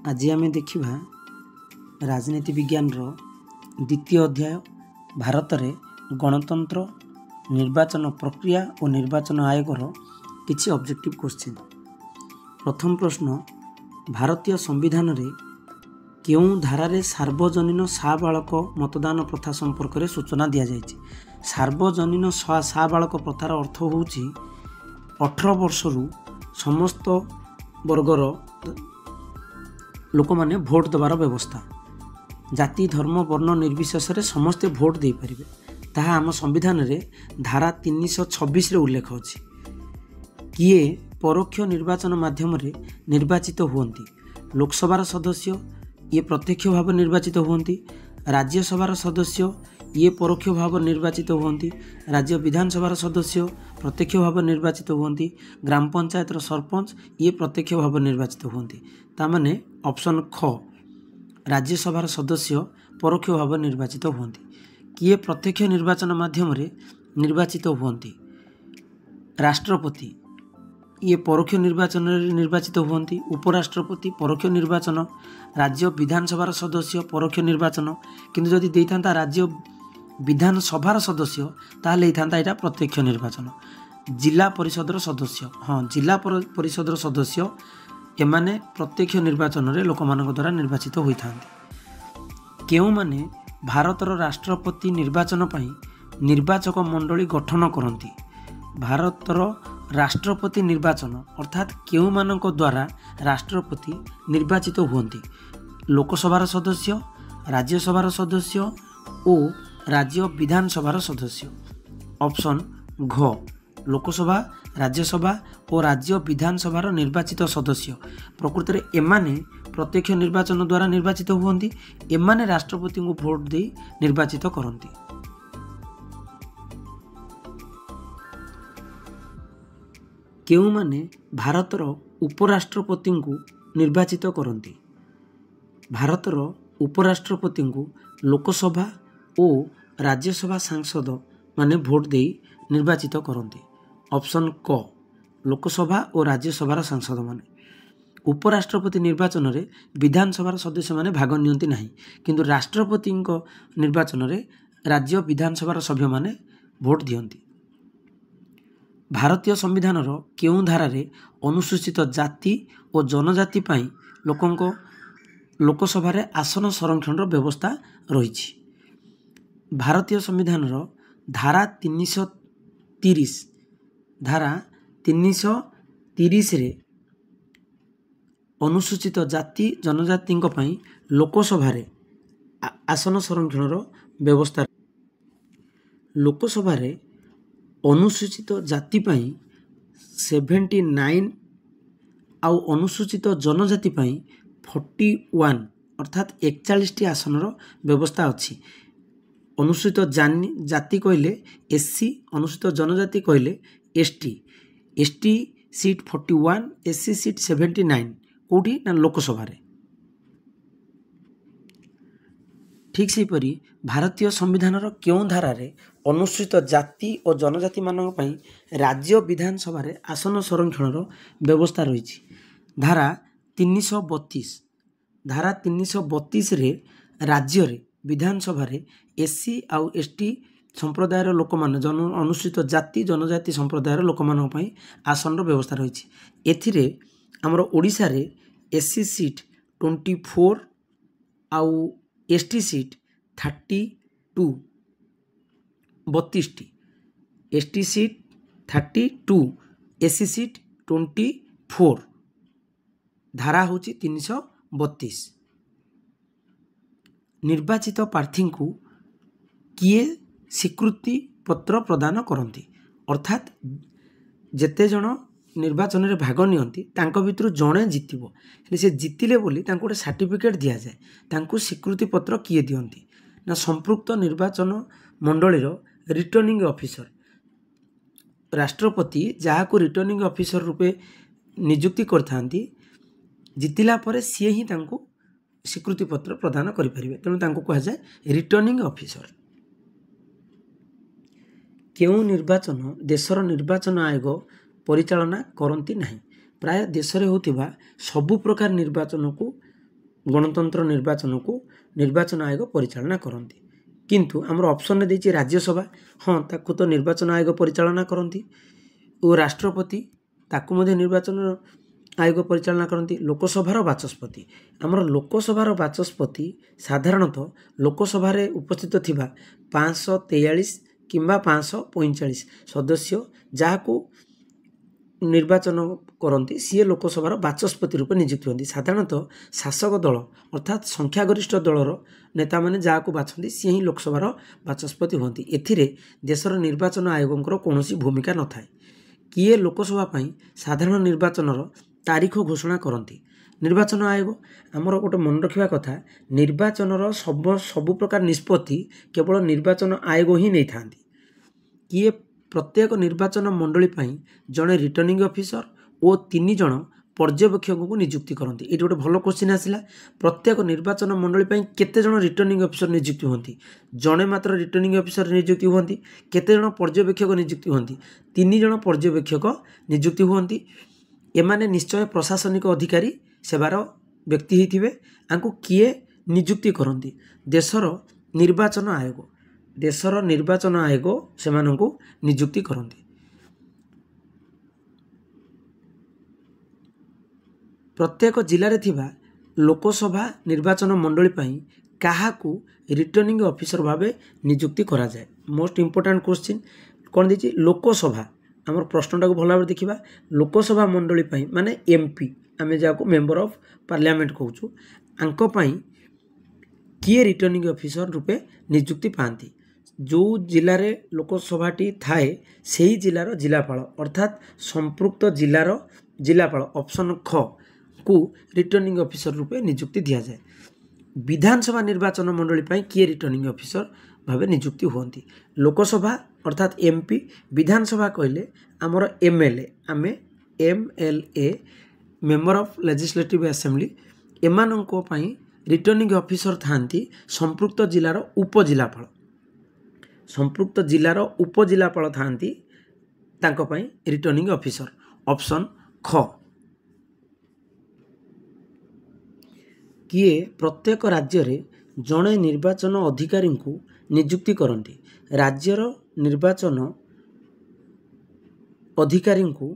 आज आम देखा राजनीति विज्ञान द्वितीय अध्याय भारत में गणतंत्र निर्वाचन प्रक्रिया और निर्वाचन आयोगर किसी ऑब्जेक्टिव क्वेश्चन। प्रथम प्रश्न, भारतीय संविधान रे केउं धारारे सार्वजनीन साबालक मतदान प्रथा संपर्क में सूचना दि जाइए। सार्वजनीन साबालक प्रथार अर्थ होउछि 18 वर्षरू समस्त वर्गर लोक माने भोट देवार व्यवस्था। जाति धर्म वर्ण निर्विशेष समस्ते भोट दे पारिबे। ताहा आम संविधान रे धारा 326 रे उल्लेख अछि। किए परोक्ष निर्वाचन माध्यम रे निर्वाचित हुअन्ति। लोकसभार सदस्य ये प्रत्यक्ष भाव निर्वाचित हुअन्ति। राज्यसभार सदस्य ये परोक्ष भाव निर्वाचित हुअन्ति। राज्य विधानसभार सदस्य प्रत्यक्ष भाव निर्वाचित हुअन्ति। ग्राम पंचायतर सरपंच ये प्रत्यक्ष भाव निर्वाचित हुअन्ति। तामाने ऑप्शन ख राज्यसभार सदस्य परोक्ष भाव निर्वाचित हुअन्ति। किए प्रत्यक्ष निर्वाचन माध्यम रे निर्वाचित हुअन्ति। राष्ट्रपति ये परोक्ष निर्वाचन निर्वाचित हुअन्ति। उपराष्ट्रपति परोक्ष निर्वाचन। राज्य विधानसभार सदस्य परोक्ष निर्वाचन। किंतु जदि देइथांता राज्य विधानसभार सदस्य ताहले इथांता एटा प्रत्यक्ष निर्वाचन। जिला परिषदर सदस्य, हाँ जिला परिषदर सदस्य एमाने प्रत्यक्ष निर्वाचन रे लोकमानक द्वारा निर्वाचित होइथांती। केउ माने भारतर राष्ट्रपति निर्वाचन पई निर्वाचक मंडली गठन करती। भारतर राष्ट्रपति निर्वाचन अर्थात केउ मानक द्वारा राष्ट्रपति निर्वाचित हुअन्ति। लोकसभार सदस्य, राज्यसभार सदस्य और राज्य विधानसभार सदस्य। ऑप्शन घ लोकसभा, राज्यसभा और राज्य विधानसभार निर्वाचित सदस्य। प्रकृत में एमाने प्रत्यक्ष निर्वाचन द्वारा निर्वाचित हुअन्ति। एमाने राष्ट्रपति को भोट दे निर्वाचित करती। केउ माने भारतर उपराष्ट्रपति को निर्वाचित करती। भारतर उपराष्ट्रपति को लोकसभा और राज्यसभा सांसद माने भोट दे निर्वाचित करती। ऑप्शन क लोकसभा और राज्यसभार सांसद माने। उपराष्ट्रपति निर्वाचन रे विधानसभार सदस्य माने भाग नियंती नहीं, किंतु राष्ट्रपति निर्वाचन रे राज्य विधानसभार सभ्य माने भोट दियंती। भारतीय संविधान केउं धारारे अनुसूचित जाति और जनजाति पाई लोकंको लोकसभा रे आसन संरक्षण व्यवस्था रही। भारतीय संविधान धारा 330 रे अनुसूचित जाति जनजाति पाई लोकसभा रे आसन संरक्षण व्यवस्था। लोकसभा रे अनुसूचित जाति पाई 79 आउ अनुसूचित जनजाति पाई 41 अर्थात 41 आसन व्यवस्था अछि। अनुसूचित जाति कहले एससी, अनुसूचित जनजाति कहले ST. ST seat 41, SC seat 79 कोठी ना लोकसभा रे। ठीक सेपरी भारतीय संविधान केउं धारा रे अनुसूचित जाति और जनजाति मानक पई राज्य विधानसभा रे आसन संरक्षण व्यवस्था रही। धारा 332 धारा 332 रे राज्य रे विधानसभा रे एससी आउ एसटी संप्रदायर लोक मान अनुसूचित जाति जनजाति संप्रदायर लोक मान पई आसन व्यवस्था रही। एथिरे हमर ओडिसा रे एससी सीट 24 आउ ST seat 32 32 T. ST seat 32, SC seat 24। धारा होची 332। निर्वाचित प्रार्थी को किए स्वीकृति पत्र प्रदान करती। अर्थात जेते जन निर्वाचन रे भाग नियंती तांको भितर जणे जितिबो, से जितिले बोली तांको गोटे सर्टिफिकेट दिया जाए। तांको स्वीकृति पत्र किए दियंती ना संपृक्त निर्वाचन मंडलीर रिटर्निंग ऑफिसर। राष्ट्रपति जहाँ को रिटर्निंग ऑफिसर रूपे नियुक्ति करथांती, जितिला परे सी ही तांको स्वीकृति पत्र प्रदान करिपारिबे। तेणु तांको कहा जाए रिटर्निंग ऑफिसर। केउं निर्वाचन देशर निर्वाचन आयोग परिचालना करती नहीं। प्राय देश में होतिबा सबु प्रकार निर्वाचन को गणतंत्र निर्वाचन को निर्वाचन आयोग परिचालना करती। किंतु आमर ऑप्शन ने देछि राज्यसभा, हाँ ताकू तो निर्वाचन आयोग परिचालना करती और राष्ट्रपति ताकू मध्य निर्वाचन आयोग परिचालना करती। लोकसभार बाचस्पति, आमर लोकसभार बाचस्पति साधारणतः लोकसभा उपस्थित थिबा 543 किंबा 545 सदस्य जहां निर्वाचन करती सी लोकसभार बाचस्पति रूप नियुक्त होती। साधारणतः शासक दल अर्थात संख्यागरिष्ठ दलर नेता मैंने जहाँ बाछती सी ही लोकसभार बाचस्पति होती। एथिरे देशर निर्वाचन आयोगों कौन भूमिका न थाए। किए लोकसभा साधारण निर्वाचन तारीख घोषणा करती निर्वाचन आयोग। आमर गोटे मन रखा कथा निर्वाचन सबु प्रकार निष्पत्ति केवल निर्वाचन आयोग ही नहीं था। किए प्रत्येक निर्वाचन मंडली जड़े रिटर्निंग ऑफिसर और 3 जन पर्यवेक्षक को नियुक्ति करती। ये गोटे भल क्वेश्चन आसला, प्रत्येक निर्वाचन मंडली केते जन रिटर्निंग ऑफिसर नियुक्ति होती? जड़े मात्र रिटर्निंग ऑफिसर नियुक्ति होती। केते जन पर्यवेक्षक नियुक्ति होती? 3 जन पर्यवेक्षक नियुक्ति होती। एमाने निश्चय प्रशासनिक अधिकारी सेवार व्यक्ति ही थिबे। आंकु किए नियुक्ति करती? देशर निर्वाचन आयोग। देशर निर्वाचन आयोग से नियुक्ति करती। प्रत्येक जिले में थिबा लोकसभा निर्वाचन मंडली काहाकू रिटर्निंग ऑफिसर भावे नियुक्ति करा जाए। मोस्ट इंपोर्टेंट क्वेश्चन कौन दी? लोकसभा। आम प्रश्नटा को भल भाव देखा। लोकसभा मंडली माने एमपी आम जहाँ मेंबर ऑफ पार्लियामेंट कहूँ आंकपाई किए रिटर्निंग ऑफिसर रूपे नियुक्ति पाती? जो जिले में लोकसभाटी थाए से ही जिलार जिलापाल अर्थात संपृक्त जिलार जिलापाल ऑप्शन ख को रिटर्निंग ऑफिसर रूपे नियुक्ति दि जाए। विधानसभा निर्वाचन मंडली किए रिटर्निंग ऑफिसर भावे नियुक्ति होती? लोकसभा अर्थात एमपी, विधानसभा कहले आमर एमएलए आमे MLA member of legislative assembly एमानंको पई रिटर्निंग ऑफिसर थांती संपृक्त जिलार उपजिलापाल। संपृक्त जिलार उपजिलापाल थांती तांको पई रिटर्निंग ऑफिसर ऑप्शन ख। किए प्रत्येक राज्य रे जड़े निर्वाचन अधिकारी को नियुक्ति करती? राज्यर निर्वाचन अधिकारी को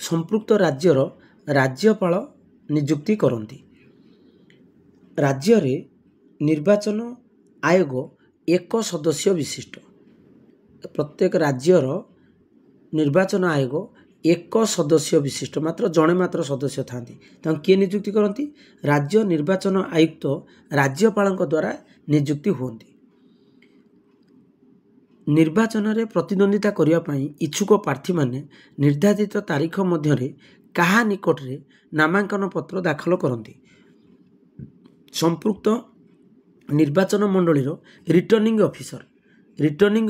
संपृक्त राज्यर राज्यपाल नियुक्ति करती। राज्य रे निर्वाचन आयोग 1 सदस्य विशिष्ट। प्रत्येक राज्यर निर्वाचन आयोग 1 सदस्य विशिष्ट मात्र जड़े मात्र सदस्य थांती। किए नियुक्ति करती? राज्य निर्वाचन आयुक्त राज्यपाल द्वारा नियुक्ति होती। निर्वाचन रे प्रतिद्वंदिता करने इच्छुक प्रार्थी माने निर्धारित तारीख मध्य कहा निकट रे नामांकन पत्र दाखल करती? संपृक्त निर्वाचन मंडलीर रिटर्निंग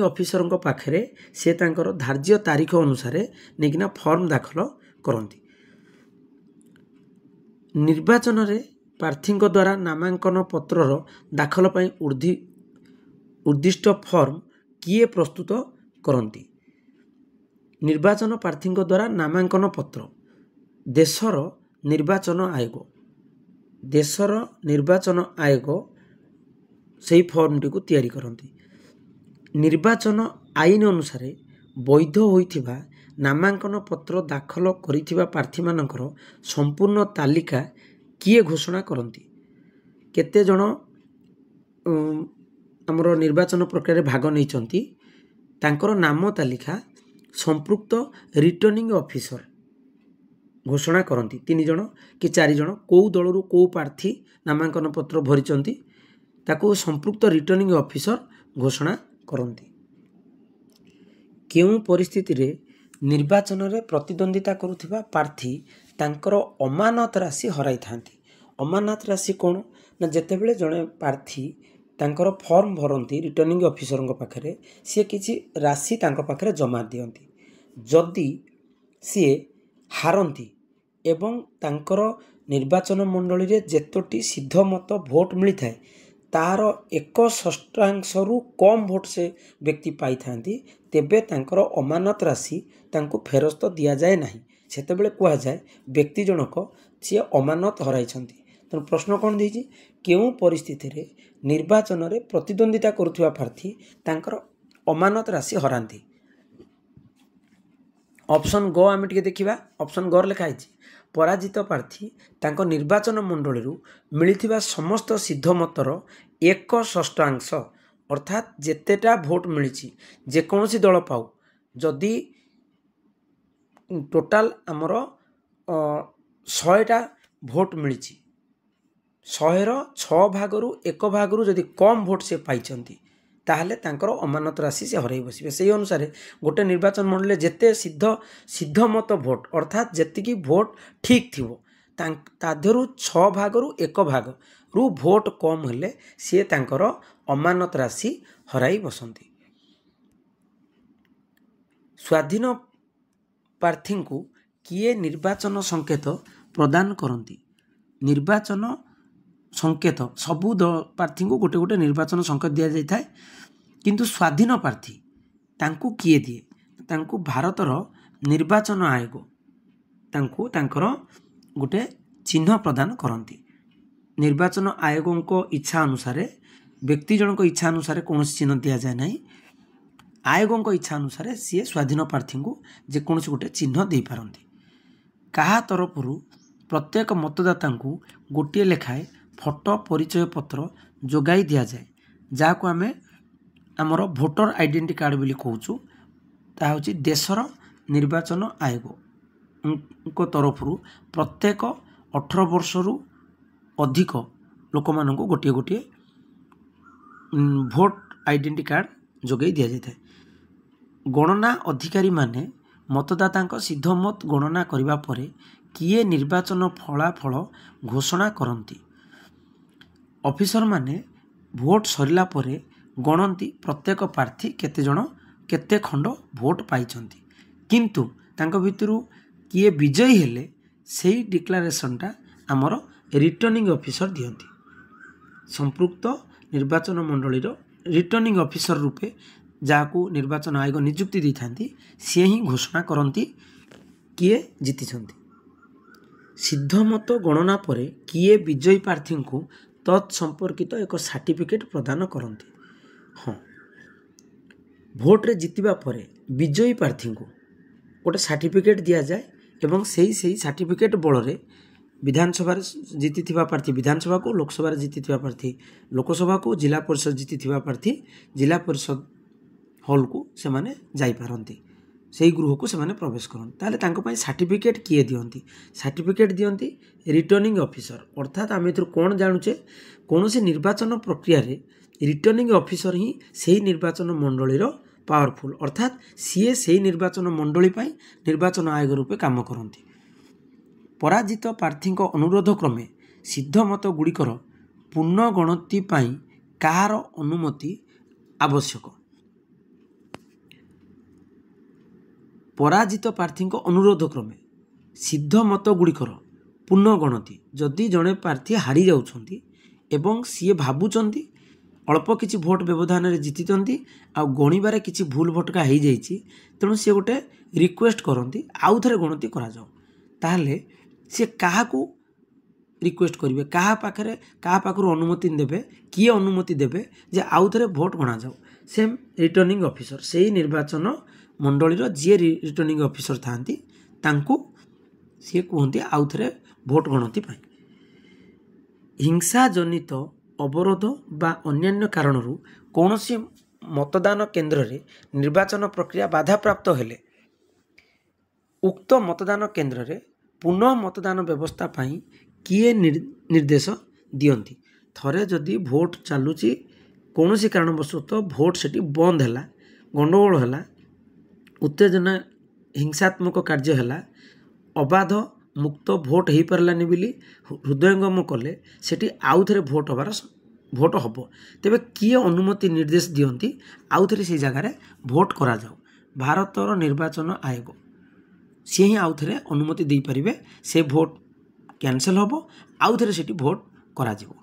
ऑफिसर पाखरे से तांकर धार्य तारीख अनुसार नेकिना फॉर्म दाखल करती। निर्वाचन रे प्रार्थी द्वारा नामांकन पत्रर दाखल पाई उद्दिष्ट फॉर्म किए प्रस्तुत करती? निर्वाचन प्रार्थी द्वारा नामांकन पत्र देशर निर्वाचन आयोग। देशर निर्वाचन आयोग से फॉर्मटी को तैयारी करती। निर्वाचन आईन अनुसार वैध होइथिबा नामांकन पत्र दाखल करिथिबा प्रार्थी मानकर संपूर्ण तालिका किए घोषणा करती? केते जण आमर निर्वाचन प्रक्रिया भाग नहीं तांकर नाम तालिका संपृक्त रिटर्निंग ऑफिसर घोषणा करती। 3 जण कि 4 जण कौ दलरू कौ प्रार्थी नामांकन पत्र भरी ताकू संपृक्त रिटर्निंग ऑफिसर घोषणा करती। केउं परिस्थिति रे निर्वाचन रे प्रतिद्वंदिता करुथिबा प्रार्थी तांकर अमानत राशि हराई थांती? अमानत राशि कौन ना जेतेबेले जड़े प्रार्थी तांकर फॉर्म भरती रिटर्निंग ऑफिसर पाखरे सी किसी राशि तांको पाखरे जमा दियंती। जदि सी हारंती एवं तांकर निर्वाचन मंडली रे जेतोटी सिद्ध मत भोट मिलता है तार 1/6 कम भोट से व्यक्ति पाई थांती तेबे तांकर अमानत राशि तांको फेरस्त दिया जाए नहीं। सेतेबेले कहा जाए व्यक्ति जनक सी अमानत हराइछंती तेणु प्रश्न कौन देती केउं परिस्थिति रे निर्वाचन रे प्रतिद्वंदिता करुवा प्रार्थी तांकर अमानत राशि हरांती। ऑप्शन ग आम टे देखा ऑप्शन ग लिखाई पराजित प्रार्थी तांको निर्वाचन मंडली मिलिथिबा समस्त सिद्ध मतर 1/6 अर्थात जेतेटा भोट मिली जेकोसी दल पाऊ जदि टोटाल आमर 100टा भोट मिली 100 भागरू 1 भागरू जदि कम भोट से पाइछंती ताहले तांकर अमानत राशि से हरई बसिबे। से अनुसार गोटे निर्वाचन मंडली जेते सिद्ध मत भोट अर्थात जेतिकी भोट ठीक थिवो ताधरू 6 भागरू 1 भाग रु भोट कम हेले सी तांकर अमानत राशि हराई बसंती। स्वाधीन प्रार्थी को किए निर्वाचन संकेत प्रदान करती। निर्वाचन संकेत सबू प्रार्थी को गोटे गोटे निर्वाचन संकेत दि जाए किंतु स्वाधीन प्रार्थी तांकु किए दिए तांकु भारतर निर्वाचन आयोग तांकु तांकर गोटे चिन्ह प्रदान करती। निर्वाचन आयोगों इच्छा अनुसार व्यक्ति जनक इच्छा अनुसार कौन चिन्ह दि जाए ना आयोगों इच्छा अनुसार सी स्वाधीन प्रार्थी को जेकोसी गोटे चिन्ह दे पारती। कहा तरफरु प्रत्येक मतदाता को गोटे लेखाए फोटो परिचय पत्र जोगाई दि जाए जहाँ आम आमर भोटर आइडेंटिटी कार्ड बोली कहूँ ता हूँ देशर निर्वाचन आयोग तरफरु प्रत्येक 18 वर्षरु अधिक लोक मान गोटे गोटे भोट आइडेंटिटी कार्ड जोगाई दि जाए। गणना अधिकारी माने मतदाता सिद्ध मत गणना करिबा परे किए निर्वाचन फलाफल घोषणा करती। ऑफिसर माने भोट सरिला परे गणती प्रत्येक प्रार्थी केते जण केते खंड भोट पाइछंती किंतु तांको भितरु किए विजयी हेले सेही डिक्लारेशनटा आमर रिटर्निंग ऑफिसर दियंती। संपृक्त निर्वाचन मंडली रिटर्निंग ऑफिसर रूपे जहाँ निर्वाचन आयोग नियुक्ति दी था सी ही घोषणा करती किए जीति। सिद्ध मत गणना पर किए विजयी प्रार्थी को तत्संपर्कित एक सर्टिफिकेट प्रदान करती। हाँ भोट्रे जितवा पर विजयी प्रार्थी को गोटे सर्टिफिकेट दि जाए एवं सही सर्टिफिकेट बल विधानसभा जीति प्रार्थी विधानसभा को लोकसभा जीति प्रार्थी लोकसभा को जिला परिषद जीति प्रार्थी जिला परिषद हॉल को से माने जाई पारंती से गृह को से माने प्रवेश करते ताले तांको पई सर्टिफिकेट किए दियंती सर्टिफिकेट दियंती रिटर्निंग ऑफिसर अर्थात आम एथुर कौन जानुचे कौन से निर्वाचन प्रक्रिया रे रिटर्निंग ऑफिसर ही सही निर्वाचन मंडली पावरफुल अर्थात सीए सही निर्वाचन मंडली पाई निर्वाचन आयोग रूपे काम करती। पराजित प्रार्थी अनुरोध क्रमे सिद्ध मत गुड़िकर पुनः गणति पाई कहार अनुमति आवश्यक। पराजित प्रार्थी अनुरोध क्रमे सिद्ध मत गुड़िकर पुनः गणति जदि जड़े प्रार्थी हारी जाउछंती एवं सी भावुंट अल्प किसी भोट व्यवधान जीति आ गणिबार किसी भूल भटका हो जाइए तेणु सी गोटे रिक्वेस्ट करती आउ थे गणति करा जाओ ताहले सी क्या रिक्वेस्ट करेंगे क्या पाखर अनुमति देवे किए अनुमति देवे जे आउ थे भोट गणा जाओ सेम रिटर्निंग ऑफिसर से ही निर्वाचन मंडली जी रिटर्निंग ऑफिसर था सी कहते आउ थे भोट गणति पाई। हिंसा जनित अवरोध बा अन्यान्य कारणरू कौनसी मतदान केन्द्र रे निर्वाचन प्रक्रिया बाधा प्राप्त हेले उक्त मतदान केन्द्र रे पुनः मतदान व्यवस्था पाई किए निर्देश दियंती। थरे जदि भोट चलुची कौनसी कारणवशतः भोट सेठी बंद है गंडगोल है उत्तेजना हिंसात्मक कार्य है अबाध मुक्त भोट हो पारानी बोली हृदयंगम कले सेठी आउ थे भोट हम तेबे किए अनुमति निर्देश दियंती आउ थे से जगार भोट करा जाओ भारतर निर्वाचन आयोग सी ही आउ थे अनुमति दे पारे से भोट कैंसल हम आउ थे सेठी भोट करा जिवो।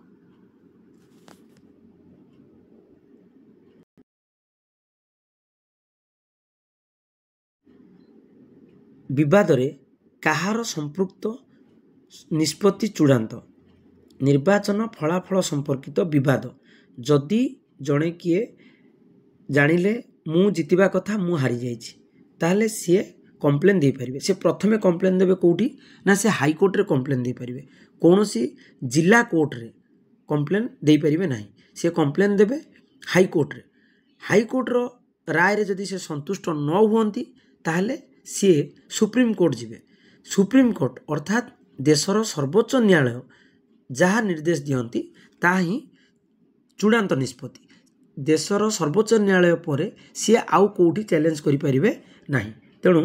विवाद रे कहार संपृक्त निष्पत्ति चूड़ांत ନିର୍ବାଚନ ଫଳାଫଳ ସମ୍ପର୍କିତ ବିବାଦ ଯଦି ଜଣେ କିଏ ଜାଣିଲେ ମୁଁ ଜିତିବା କଥା ମୁଁ ହାରିଯାଇଛି ତାହେଲେ ସିଏ କମ୍ପ୍ଲେନ୍ ଦେଇପାରିବେ। ସେ ପ୍ରଥମେ କମ୍ପ୍ଲେନ୍ ଦେବେ କେଉଁଠି ନା ସେ ହାଇକୋର୍ଟରେ କମ୍ପ୍ଲେନ୍ ଦେଇପାରିବେ, କୌଣସି ଜିଲ୍ଲା କୋର୍ଟରେ କମ୍ପ୍ଲେନ୍ ଦେଇପାରିବେ ନାହିଁ। ସେ କମ୍ପ୍ଲେନ୍ ଦେବେ ହାଇକୋର୍ଟରେ। ହାଇକୋର୍ଟର ରାୟରେ ଯଦି ସେ ସନ୍ତୁଷ୍ଟ ନ ହୁଅନ୍ତି ତାହେଲେ ସିଏ ସୁପ୍ରିମକୋର୍ଟ ଯିବେ। ସୁପ୍ରିମକୋର୍ଟ ଅର୍ଥାତ୍ ଦେଶର ସର୍ବୋଚ୍ଚ ନ୍ୟାୟାଳୟ ଯାହା ନିର୍ଦ୍ଦେଶ ଦିଅନ୍ତି ତାହା ହିଁ ଚୂଡ଼ାନ୍ତ ନିଷ୍ପତ୍ତି। ଦେଶର ସର୍ବୋଚ୍ଚ ନ୍ୟାୟାଳୟ ପରେ ସିଏ ଆଉ କେଉଁଠି ଚ୍ୟାଲେଞ୍ଜ କରିପାରିବେ ନାହିଁ। ତେଣୁ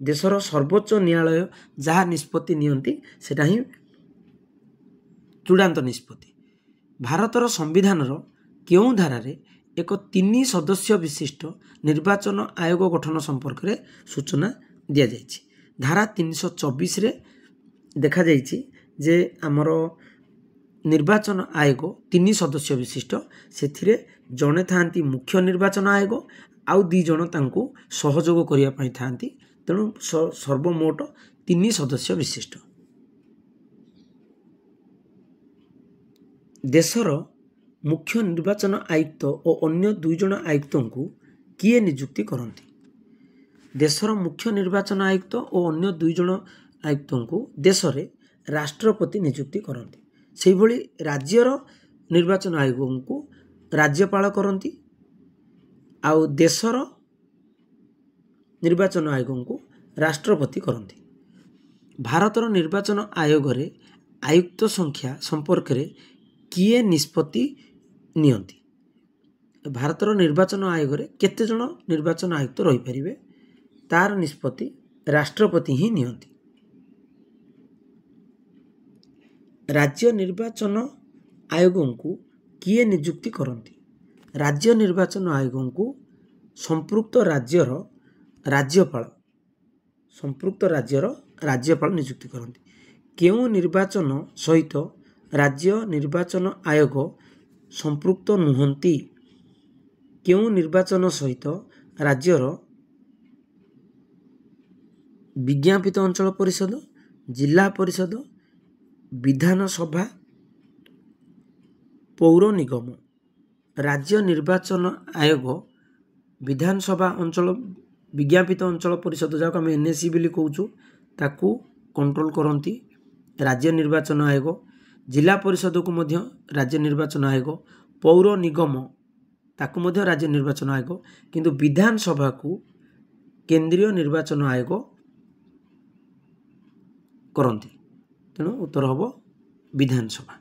ଦେଶର ସର୍ବୋଚ୍ଚ ନ୍ୟାୟାଳୟ ଯାହା ନିଷ୍ପତ୍ତି ନିଅନ୍ତି ସେଟା ହିଁ ଚୂଡ଼ାନ୍ତ ନିଷ୍ପତ୍ତି। ଭାରତର ସମ୍ବିଧାନର କେଉଁ ଧାରାରେ ଏକ 3 ସଦସ୍ୟ ବିଶିଷ୍ଟ ନିର୍ବାଚନ ଆୟୋଗ ଗଠନ ସମ୍ପର୍କରେ ସୂଚନା ଦିଆଯାଇଛି? ଧାରା 324ରେ ଦେଖାଯାଇଛି ଯେ ଆମର ନିର୍ବାଚନ ଆୟୋଗ 3 ସଦସ୍ୟ ବିଶିଷ୍ଟ, ସେଥିରେ ଜଣେ ଥାଆନ୍ତି ମୁଖ୍ୟ ନିର୍ବାଚନ ଆୟୋଗ ଆଉ 2 ଜଣ ତାଙ୍କୁ ସହଯୋଗ କରିବା ପାଇଁ ଥାଆନ୍ତି। ତେଣୁ ସର୍ବମୋଟ 3 ସଦସ୍ୟ ବିଶିଷ୍ଟ। ଦେଶର ମୁଖ୍ୟ ନିର୍ବାଚନ ଆୟୁକ୍ତ ଓ ଅନ୍ୟ 2 ଜଣ ଆୟୁକ୍ତଙ୍କୁ କିଏ ନିଯୁକ୍ତି କରନ୍ତି? ଦେଶର ମୁଖ୍ୟ ନିର୍ବାଚନ ଆୟୁକ୍ତ ଓ ଅନ୍ୟ 2 ଜଣ ଆୟୁକ୍ତଙ୍କୁ ଦେଶରେ ରାଷ୍ଟ୍ରପତି ନିଯୁକ୍ତି କରନ୍ତି। ସେହିଭଳି ରାଜ୍ୟର ନିର୍ବାଚନ ଆୟୋଗଙ୍କୁ ରାଜ୍ୟପାଳ କରନ୍ତି ଆଉ ଦେଶର ନିର୍ବାଚନ ଆୟୋଗଙ୍କୁ ରାଷ୍ଟ୍ରପତି କରନ୍ତି। ଭାରତର ନିର୍ବାଚନ ଆୟୋଗରେ ଆୟୁକ୍ତ ସଂଖ୍ୟା ସମ୍ପର୍କରେ କିଏ ନିଷ୍ପତ୍ତି ନିଅନ୍ତି? ଭାରତର ନିର୍ବାଚନ ଆୟୋଗରେ କେତେ ଜଣ ନିର୍ବାଚନ ଆୟୁକ୍ତ ରହିପାରିବେ ତାର ନିଷ୍ପତ୍ତି ରାଷ୍ଟ୍ରପତି ହିଁ ନିଅନ୍ତି। ରାଜ୍ୟ ନିର୍ବାଚନ ଆୟୋଗଙ୍କୁ କିଏ ନିଯୁକ୍ତି କରନ୍ତି? ରାଜ୍ୟ ନିର୍ବାଚନ ଆୟୋଗଙ୍କୁ ସମ୍ପୃକ୍ତ ରାଜ୍ୟର ରାଜ୍ୟପାଳ ନିଯୁକ୍ତି କରନ୍ତି। କେଉଁ ନିର୍ବାଚନ ସହିତ ରାଜ୍ୟ ନିର୍ବାଚନ ଆୟୋଗ ସମ୍ପୃକ୍ତ ନୁହନ୍ତି? କେଉଁ ନିର୍ବାଚନ ସହିତ ରାଜ୍ୟର ବିଜ୍ଞାପିତ ଅଞ୍ଚଳ ପରିଷଦ, ଜିଲ୍ଲା ପରିଷଦ, ବିଧାନସଭା, ପୌର ନିଗମ? ରାଜ୍ୟ ନିର୍ବାଚନ ଆୟୋଗ ବିଧାନସଭା ଅଞ୍ଚଳ ବିଜ୍ଞାପିତ ଅଞ୍ଚଳ ପରିଷଦ ଯାହାକୁ ଆମେ NSC ବୋଲି କହୁଛୁ ତାକୁ କଣ୍ଟ୍ରୋଲ କରନ୍ତି ରାଜ୍ୟ ନିର୍ବାଚନ ଆୟୋଗ। ଜିଲ୍ଲା ପରିଷଦକୁ ମଧ୍ୟ ରାଜ୍ୟ ନିର୍ବାଚନ ଆୟୋଗ, ପୌର ନିଗମ ତାକୁ ମଧ୍ୟ ରାଜ୍ୟ ନିର୍ବାଚନ ଆୟୋଗ, କିନ୍ତୁ ବିଧାନସଭାକୁ କେନ୍ଦ୍ରୀୟ ନିର୍ବାଚନ ଆୟୋଗ କରନ୍ତି। ତେଣୁ ଉତ୍ତର ହେବ ବିଧାନସଭା।